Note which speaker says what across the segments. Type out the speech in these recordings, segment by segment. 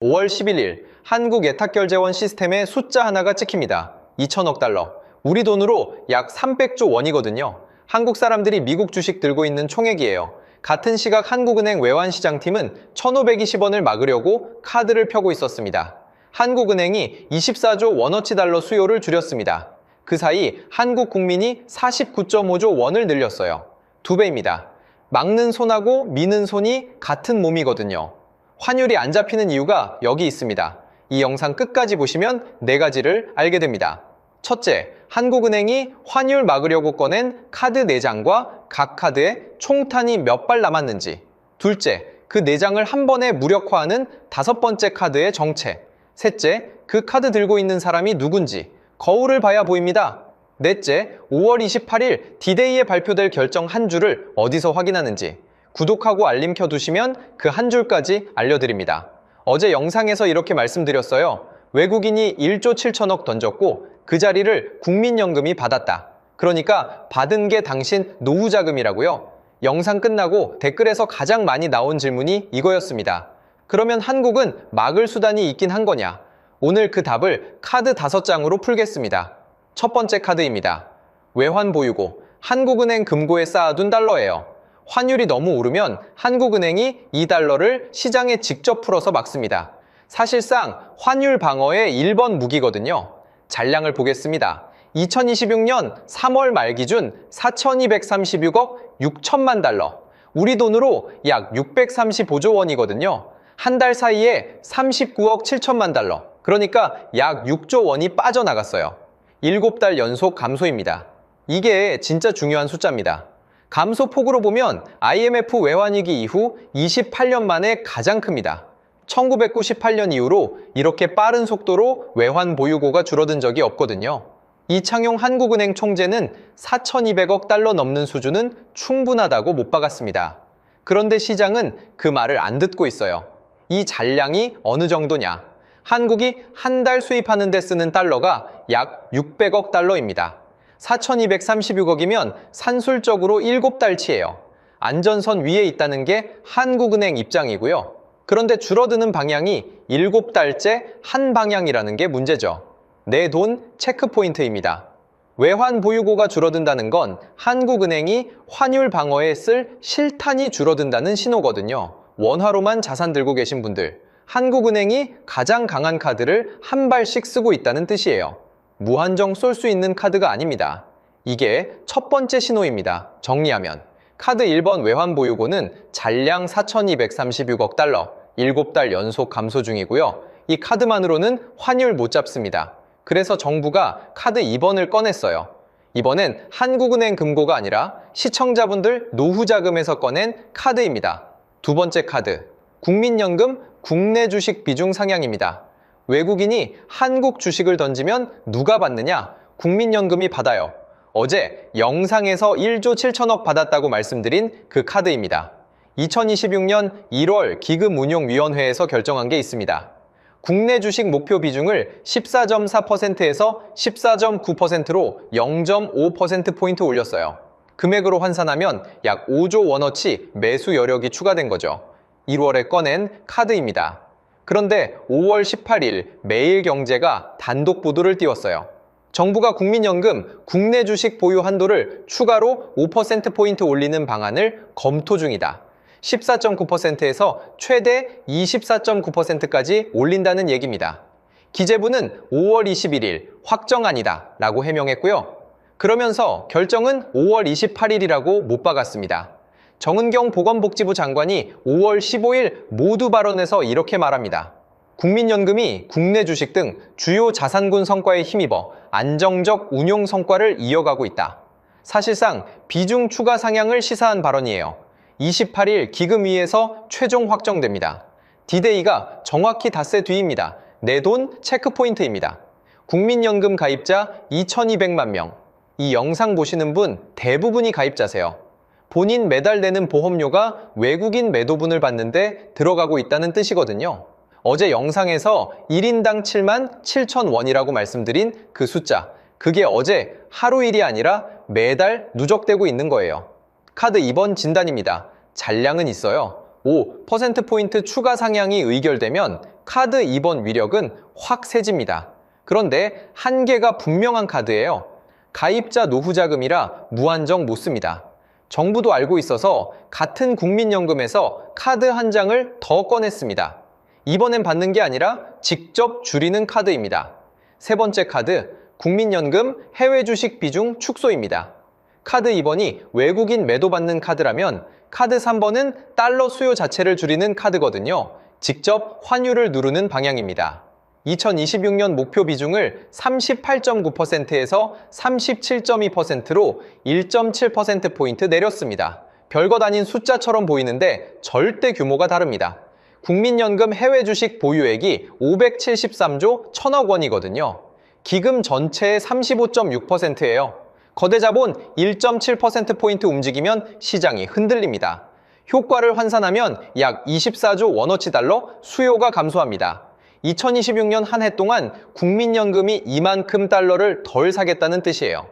Speaker 1: 5월 11일 한국 예탁결제원 시스템에 숫자 하나가 찍힙니다. 2천억 달러. 우리 돈으로 약 300조 원이거든요. 한국 사람들이 미국 주식 들고 있는 총액이에요. 같은 시각 한국은행 외환시장팀은 1,520원을 막으려고 카드를 펴고 있었습니다. 한국은행이 24조 원어치 달러 수요를 줄였습니다. 그 사이 한국 국민이 49.5조 원을 늘렸어요. 2배입니다. 막는 손하고 미는 손이 같은 몸이거든요. 환율이 안 잡히는 이유가 여기 있습니다. 이 영상 끝까지 보시면 4가지를 알게 됩니다. 첫째, 한국은행이 환율 막으려고 꺼낸 카드 4장과 각 카드에 총탄이 몇 발 남았는지. 둘째, 그 4장을 한 번에 무력화하는 5번째 카드의 정체. 셋째, 그 카드 들고 있는 사람이 누군지. 거울을 봐야 보입니다. 넷째, 5월 28일 D-Day에 발표될 결정 한 줄을 어디서 확인하는지. 구독하고 알림 켜두시면 그 한 줄까지 알려드립니다. 어제 영상에서 이렇게 말씀드렸어요. 외국인이 1조 7천억 던졌고 그 자리를 국민연금이 받았다. 그러니까 받은 게 당신 노후자금이라고요. 영상 끝나고 댓글에서 가장 많이 나온 질문이 이거였습니다. 그러면 한국은 막을 수단이 있긴 한 거냐? 오늘 그 답을 카드 5장으로 풀겠습니다. 첫 번째 카드입니다. 외환보유고, 한국은행 금고에 쌓아둔 달러예요. 환율이 너무 오르면 한국은행이 이 달러를 시장에 직접 풀어서 막습니다. 사실상 환율 방어의 1번 무기거든요. 잔량을 보겠습니다. 2026년 3월 말 기준 4,236억 6천만 달러. 우리 돈으로 약 635조 원이거든요. 한 달 사이에 39억 7천만 달러. 그러니까 약 6조 원이 빠져나갔어요. 7달 연속 감소입니다. 이게 진짜 중요한 숫자입니다. 감소 폭으로 보면 IMF 외환위기 이후 28년 만에 가장 큽니다. 1998년 이후로 이렇게 빠른 속도로 외환 보유고가 줄어든 적이 없거든요. 이창용 한국은행 총재는 4,200억 달러 넘는 수준은 충분하다고 못 박았습니다. 그런데 시장은 그 말을 안 듣고 있어요. 이 잔량이 어느 정도냐? 한국이 한 달 수입하는 데 쓰는 달러가 약 600억 달러입니다. 4,236억이면 산술적으로 7달치예요. 안전선 위에 있다는 게 한국은행 입장이고요. 그런데 줄어드는 방향이 7달째 한 방향이라는 게 문제죠. 내 돈 체크포인트입니다. 외환 보유고가 줄어든다는 건 한국은행이 환율 방어에 쓸 실탄이 줄어든다는 신호거든요. 원화로만 자산 들고 계신 분들, 한국은행이 가장 강한 카드를 한 발씩 쓰고 있다는 뜻이에요. 무한정 쏠 수 있는 카드가 아닙니다. 이게 첫 번째 신호입니다. 정리하면 카드 1번 외환보유고는 잔량 4,236억 달러, 7달 연속 감소 중이고요. 이 카드만으로는 환율 못 잡습니다. 그래서 정부가 카드 2번을 꺼냈어요. 이번엔 한국은행 금고가 아니라 시청자분들 노후자금에서 꺼낸 카드입니다. 두 번째 카드, 국민연금 국내 주식 비중 상향입니다. 외국인이 한국 주식을 던지면 누가 받느냐? 국민연금이 받아요. 어제 영상에서 1조 7천억 받았다고 말씀드린 그 카드입니다. 2026년 1월 기금운용위원회에서 결정한 게 있습니다. 국내 주식 목표 비중을 14.4%에서 14.9%로 0.5%포인트 올렸어요. 금액으로 환산하면 약 5조 원어치 매수 여력이 추가된 거죠. 1월에 꺼낸 카드입니다. 그런데 5월 18일 매일경제가 단독 보도를 띄웠어요. 정부가 국민연금 국내 주식 보유 한도를 추가로 5%포인트 올리는 방안을 검토 중이다. 14.9%에서 최대 24.9%까지 올린다는 얘기입니다. 기재부는 5월 21일 확정안이다 라고 해명했고요. 그러면서 결정은 5월 28일이라고 못 박았습니다. 정은경 보건복지부 장관이 5월 15일 모두 발언에서 이렇게 말합니다. 국민연금이 국내 주식 등 주요 자산군 성과에 힘입어 안정적 운용 성과를 이어가고 있다. 사실상 비중 추가 상향을 시사한 발언이에요. 28일 기금위에서 최종 확정됩니다. D-Day가 정확히 닷새 뒤입니다. 내 돈 체크포인트입니다. 국민연금 가입자 2,200만 명. 이 영상 보시는 분 대부분이 가입자세요. 본인 매달 내는 보험료가 외국인 매도분을 받는데 들어가고 있다는 뜻이거든요. 어제 영상에서 1인당 7만 7천 원이라고 말씀드린 그 숫자, 그게 어제 하루 일이 아니라 매달 누적되고 있는 거예요. 카드 2번 진단입니다. 잔량은 있어요. 5%포인트 추가 상향이 의결되면 카드 2번 위력은 확 세집니다. 그런데 한계가 분명한 카드예요. 가입자 노후 자금이라 무한정 못 씁니다. 정부도 알고 있어서 같은 국민연금에서 카드 한 장을 더 꺼냈습니다. 이번엔 받는 게 아니라 직접 줄이는 카드입니다. 세 번째 카드, 국민연금 해외 주식 비중 축소입니다. 카드 2번이 외국인 매도받는 카드라면 카드 3번은 달러 수요 자체를 줄이는 카드거든요. 직접 환율을 누르는 방향입니다. 2026년 목표 비중을 38.9%에서 37.2%로 1.7%포인트 내렸습니다. 별것 아닌 숫자처럼 보이는데 절대 규모가 다릅니다. 국민연금 해외 주식 보유액이 573조 1000억 원이거든요. 기금 전체의 35.6%예요. 거대 자본 1.7%포인트 움직이면 시장이 흔들립니다. 효과를 환산하면 약 24조 원어치 달러 수요가 감소합니다. 2026년 한 해 동안 국민연금이 이만큼 달러를 덜 사겠다는 뜻이에요.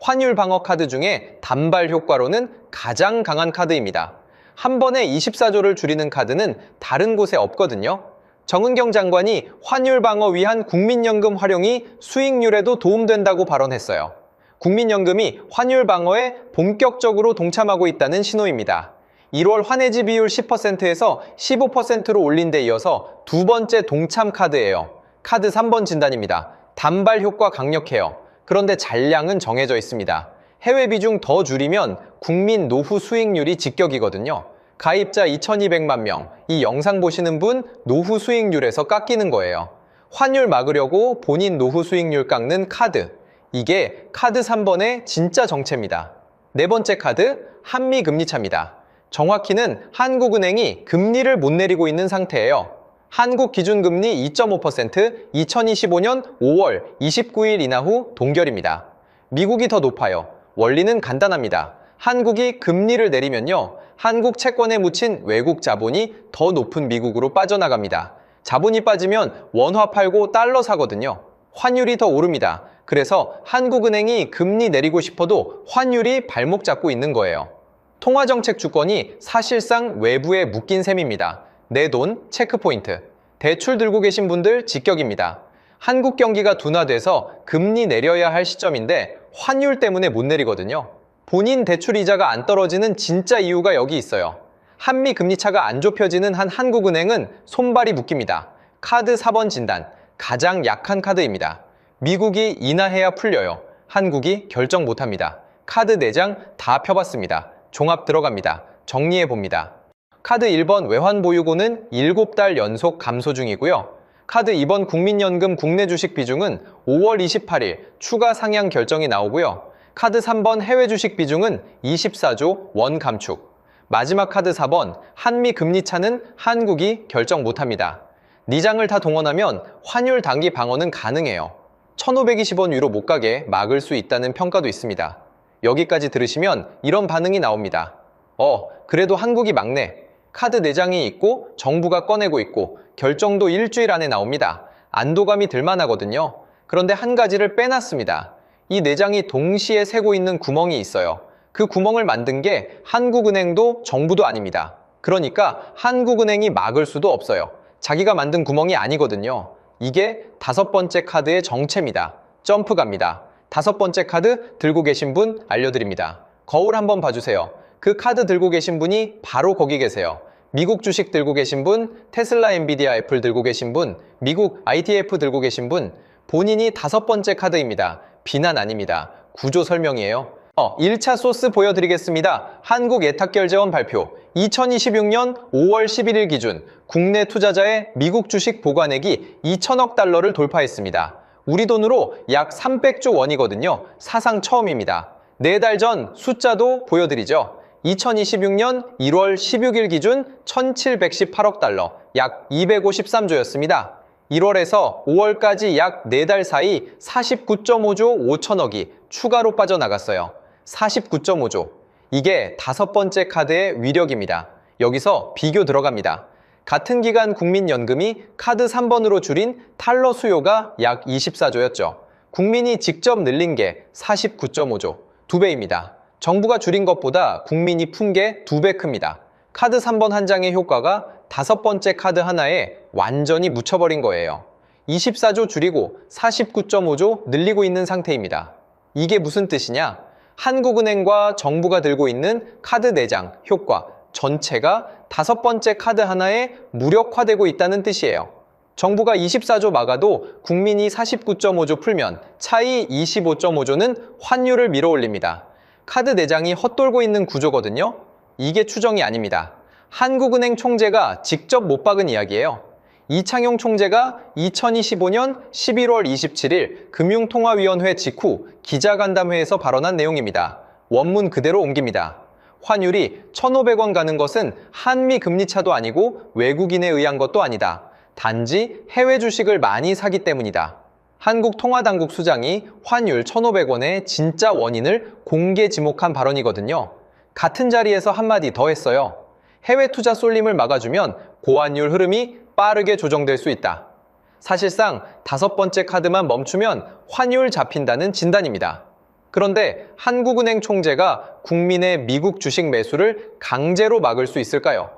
Speaker 1: 환율 방어 카드 중에 단발 효과로는 가장 강한 카드입니다. 한 번에 24조를 줄이는 카드는 다른 곳에 없거든요. 정은경 장관이 환율 방어 위한 국민연금 활용이 수익률에도 도움된다고 발언했어요. 국민연금이 환율 방어에 본격적으로 동참하고 있다는 신호입니다. 1월 환해지 비율 10%에서 15%로 올린 데 이어서 두 번째 동참 카드예요. 카드 3번 진단입니다. 단발 효과 강력해요. 그런데 잔량은 정해져 있습니다. 해외 비중 더 줄이면 국민 노후 수익률이 직격이거든요. 가입자 2200만 명, 이 영상 보시는 분 노후 수익률에서 깎이는 거예요. 환율 막으려고 본인 노후 수익률 깎는 카드. 이게 카드 3번의 진짜 정체입니다. 네 번째 카드, 한미금리차입니다. 정확히는 한국은행이 금리를 못 내리고 있는 상태예요. 한국 기준금리 2.5%, 2025년 5월 29일 인하 후 동결입니다. 미국이 더 높아요. 원리는 간단합니다. 한국이 금리를 내리면요, 한국 채권에 묻힌 외국 자본이 더 높은 미국으로 빠져나갑니다. 자본이 빠지면 원화 팔고 달러 사거든요. 환율이 더 오릅니다. 그래서 한국은행이 금리 내리고 싶어도 환율이 발목 잡고 있는 거예요. 통화정책 주권이 사실상 외부에 묶인 셈입니다. 내 돈 체크포인트. 대출 들고 계신 분들 직격입니다. 한국 경기가 둔화돼서 금리 내려야 할 시점인데 환율 때문에 못 내리거든요. 본인 대출 이자가 안 떨어지는 진짜 이유가 여기 있어요. 한미 금리차가 안 좁혀지는 한 한국은행은 손발이 묶입니다. 카드 4번 진단, 가장 약한 카드입니다. 미국이 인하해야 풀려요. 한국이 결정 못합니다. 카드 4장 다 펴봤습니다. 종합 들어갑니다. 정리해봅니다. 카드 1번 외환보유고는 7달 연속 감소 중이고요. 카드 2번 국민연금 국내 주식 비중은 5월 28일 추가 상향 결정이 나오고요. 카드 3번 해외 주식 비중은 24조 원 감축. 마지막 카드 4번 한미 금리차는 한국이 결정 못합니다. 4장을 다 동원하면 환율 단기 방어는 가능해요. 1520원 위로 못 가게 막을 수 있다는 평가도 있습니다. 여기까지 들으시면 이런 반응이 나옵니다. 그래도 한국이 막네. 카드 4장이 있고 정부가 꺼내고 있고 결정도 일주일 안에 나옵니다. 안도감이 들만하거든요. 그런데 한 가지를 빼놨습니다. 이 4장이 동시에 새고 있는 구멍이 있어요. 그 구멍을 만든 게 한국은행도 정부도 아닙니다. 그러니까 한국은행이 막을 수도 없어요. 자기가 만든 구멍이 아니거든요. 이게 5번째 카드의 정체입니다. 점프 갑니다. 5번째 카드 들고 계신 분 알려드립니다. 거울 한번 봐주세요. 그 카드 들고 계신 분이 바로 거기 계세요. 미국 주식 들고 계신 분, 테슬라, 엔비디아, 애플 들고 계신 분, 미국 ITF 들고 계신 분, 본인이 5번째 카드입니다. 비난 아닙니다. 구조 설명이에요. 1차 소스 보여드리겠습니다. 한국예탁결제원 발표. 2026년 5월 11일 기준 국내 투자자의 미국 주식 보관액이 2천억 달러를 돌파했습니다. 우리 돈으로 약 300조 원이거든요. 사상 처음입니다. 4달 전 숫자도 보여드리죠. 2026년 1월 16일 기준 1718억 달러, 약 253조였습니다. 1월에서 5월까지 약 4달 사이 49.5조 5천억이 추가로 빠져나갔어요. 49.5조. 이게 5번째 카드의 위력입니다. 여기서 비교 들어갑니다. 같은 기간 국민연금이 카드 3번으로 줄인 달러 수요가 약 24조였죠. 국민이 직접 늘린 게 49.5조, 2배입니다. 정부가 줄인 것보다 국민이 푼 게 2배 큽니다. 카드 3번 한 장의 효과가 다섯 번째 카드 하나에 완전히 묻혀버린 거예요. 24조 줄이고 49.5조 늘리고 있는 상태입니다. 이게 무슨 뜻이냐? 한국은행과 정부가 들고 있는 카드 내장, 효과 전체가 다섯 번째 카드 하나에 무력화되고 있다는 뜻이에요. 정부가 24조 막아도 국민이 49.5조 풀면 차이 25.5조는 환율을 밀어올립니다. 카드 내장이 헛돌고 있는 구조거든요. 이게 추정이 아닙니다. 한국은행 총재가 직접 못 박은 이야기예요. 이창용 총재가 2025년 11월 27일 금융통화위원회 직후 기자간담회에서 발언한 내용입니다. 원문 그대로 옮깁니다. 환율이 1,500원 가는 것은 한미 금리차도 아니고 외국인에 의한 것도 아니다. 단지 해외 주식을 많이 사기 때문이다. 한국통화당국 수장이 환율 1,500원의 진짜 원인을 공개 지목한 발언이거든요. 같은 자리에서 한마디 더 했어요. 해외 투자 쏠림을 막아주면 고환율 흐름이 빠르게 조정될 수 있다. 사실상 다섯 번째 카드만 멈추면 환율 잡힌다는 진단입니다. 그런데 한국은행 총재가 국민의 미국 주식 매수를 강제로 막을 수 있을까요?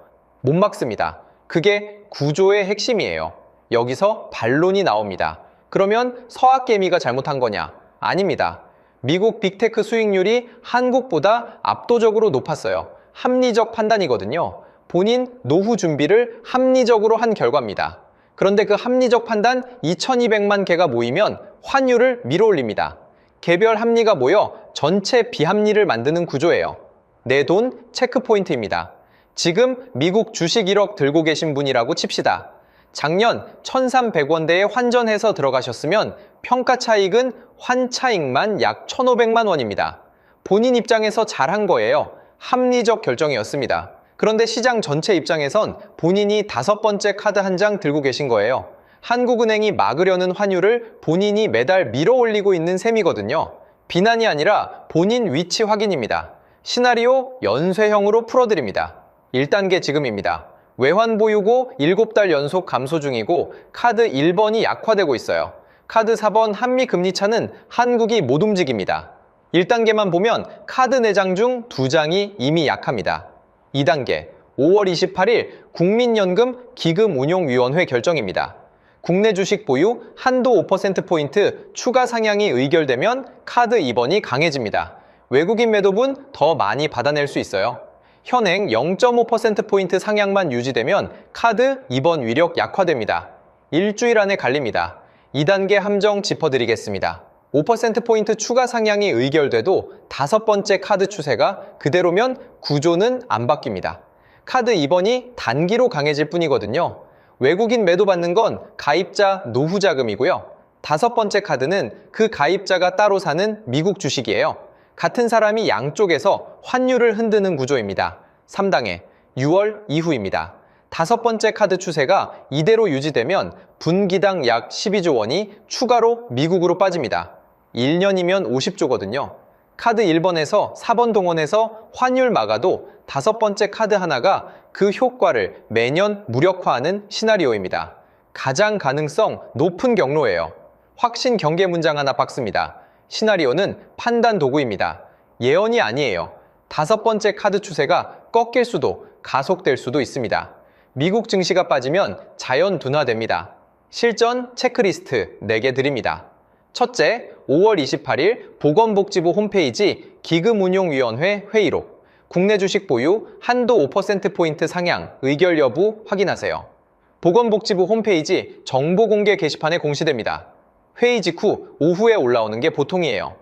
Speaker 1: 못 막습니다. 그게 구조의 핵심이에요. 여기서 반론이 나옵니다. 그러면 서학개미가 잘못한 거냐? 아닙니다. 미국 빅테크 수익률이 한국보다 압도적으로 높았어요. 합리적 판단이거든요. 본인 노후 준비를 합리적으로 한 결과입니다. 그런데 그 합리적 판단 2200만 개가 모이면 환율을 밀어올립니다. 개별 합리가 모여 전체 비합리를 만드는 구조예요. 내 돈 체크포인트입니다. 지금 미국 주식 1억 들고 계신 분이라고 칩시다. 작년 1300원대에 환전해서 들어가셨으면 평가 차익은 환차익만 약 1500만 원입니다. 본인 입장에서 잘한 거예요. 합리적 결정이었습니다. 그런데 시장 전체 입장에선 본인이 다섯 번째 카드 한 장 들고 계신 거예요. 한국은행이 막으려는 환율을 본인이 매달 밀어올리고 있는 셈이거든요. 비난이 아니라 본인 위치 확인입니다. 시나리오 연쇄형으로 풀어드립니다. 1단계 지금입니다. 외환 보유고 7달 연속 감소 중이고 카드 1번이 약화되고 있어요. 카드 4번 한미 금리 차는 한국이 못 움직입니다. 1단계만 보면 카드 내장 중 2장이 이미 약합니다. 2단계 5월 28일 국민연금 기금운용위원회 결정입니다. 국내 주식 보유 한도 5%포인트 추가 상향이 의결되면 카드 2번이 강해집니다. 외국인 매도분 더 많이 받아낼 수 있어요. 현행 0.5%포인트 상향만 유지되면 카드 2번 위력 약화됩니다. 일주일 안에 갈립니다. 2단계 함정 짚어드리겠습니다. 5%포인트 추가 상향이 의결돼도 다섯 번째 카드 추세가 그대로면 구조는 안 바뀝니다. 카드 2번이 단기로 강해질 뿐이거든요. 외국인 매도받는 건 가입자 노후 자금이고요. 다섯 번째 카드는 그 가입자가 따로 사는 미국 주식이에요. 같은 사람이 양쪽에서 환율을 흔드는 구조입니다. 3단계 6월 이후입니다. 다섯 번째 카드 추세가 이대로 유지되면 분기당 약 12조 원이 추가로 미국으로 빠집니다. 1년이면 50조거든요. 카드 1번에서 4번 동원해서 환율 막아도 다섯 번째 카드 하나가 그 효과를 매년 무력화하는 시나리오입니다. 가장 가능성 높은 경로예요. 확신 경계 문장 하나 박습니다. 시나리오는 판단 도구입니다. 예언이 아니에요. 다섯 번째 카드 추세가 꺾일 수도 가속될 수도 있습니다. 미국 증시가 빠지면 자연 둔화됩니다. 실전 체크리스트 4개 드립니다. 첫째, 5월 28일 보건복지부 홈페이지 기금운용위원회 회의록. 국내 주식 보유 한도 5%포인트 상향 의결 여부 확인하세요. 보건복지부 홈페이지 정보 공개 게시판에 공시됩니다. 회의 직후 오후에 올라오는 게 보통이에요.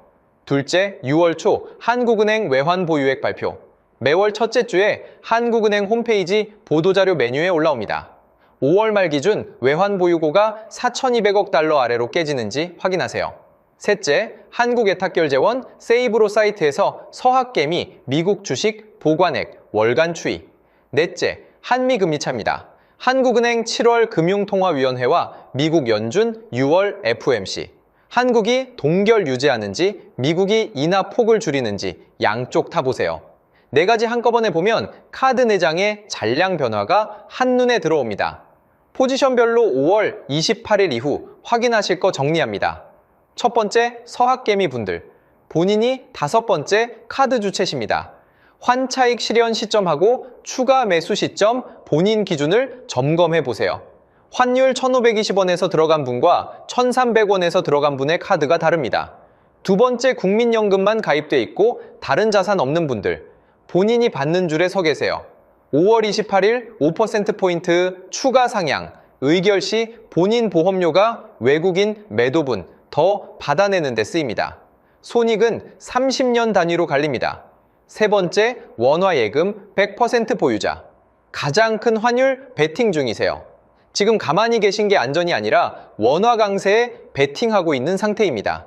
Speaker 1: 둘째, 6월 초 한국은행 외환 보유액 발표. 매월 첫째 주에 한국은행 홈페이지 보도자료 메뉴에 올라옵니다. 5월 말 기준 외환 보유고가 4,200억 달러 아래로 깨지는지 확인하세요. 셋째, 한국예탁결제원 세이브로 사이트에서 서학개미 미국 주식 보관액 월간 추이. 넷째, 한미금리차입니다. 한국은행 7월 금융통화위원회와 미국 연준 6월 FOMC. 한국이 동결 유지하는지 미국이 인하 폭을 줄이는지 양쪽 타보세요. 4가지 한꺼번에 보면 카드 내장의 잔량 변화가 한눈에 들어옵니다. 포지션별로 5월 28일 이후 확인하실 거 정리합니다. 첫 번째, 서학개미 분들. 본인이 다섯 번째 카드 주체십니다. 환차익 실현 시점하고 추가 매수 시점 본인 기준을 점검해 보세요. 환율 1,520원에서 들어간 분과 1,300원에서 들어간 분의 카드가 다릅니다. 두 번째 국민연금만 가입돼 있고 다른 자산 없는 분들, 본인이 받는 줄에 서 계세요. 5월 28일 5%포인트 추가 상향, 의결 시 본인 보험료가 외국인 매도분 더 받아내는 데 쓰입니다. 손익은 30년 단위로 갈립니다. 세 번째, 원화예금 100% 보유자. 가장 큰 환율 베팅 중이세요. 지금 가만히 계신 게 안전이 아니라 원화 강세에 베팅하고 있는 상태입니다.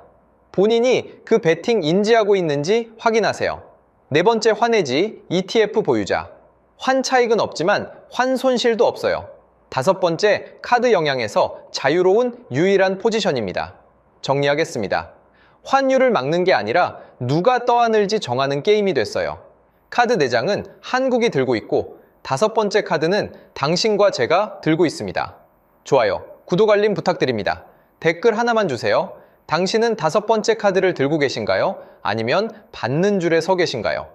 Speaker 1: 본인이 그 베팅 인지하고 있는지 확인하세요. 네 번째, 환해지 ETF 보유자. 환 차익은 없지만 환 손실도 없어요. 다섯 번째, 카드 영향에서 자유로운 유일한 포지션입니다. 정리하겠습니다. 환율을 막는 게 아니라 누가 떠안을지 정하는 게임이 됐어요. 카드 내장은 한국이 들고 있고 다섯 번째 카드는 당신과 제가 들고 있습니다. 좋아요, 구독 알림 부탁드립니다. 댓글 하나만 주세요. 당신은 다섯 번째 카드를 들고 계신가요? 아니면 받는 줄에 서 계신가요?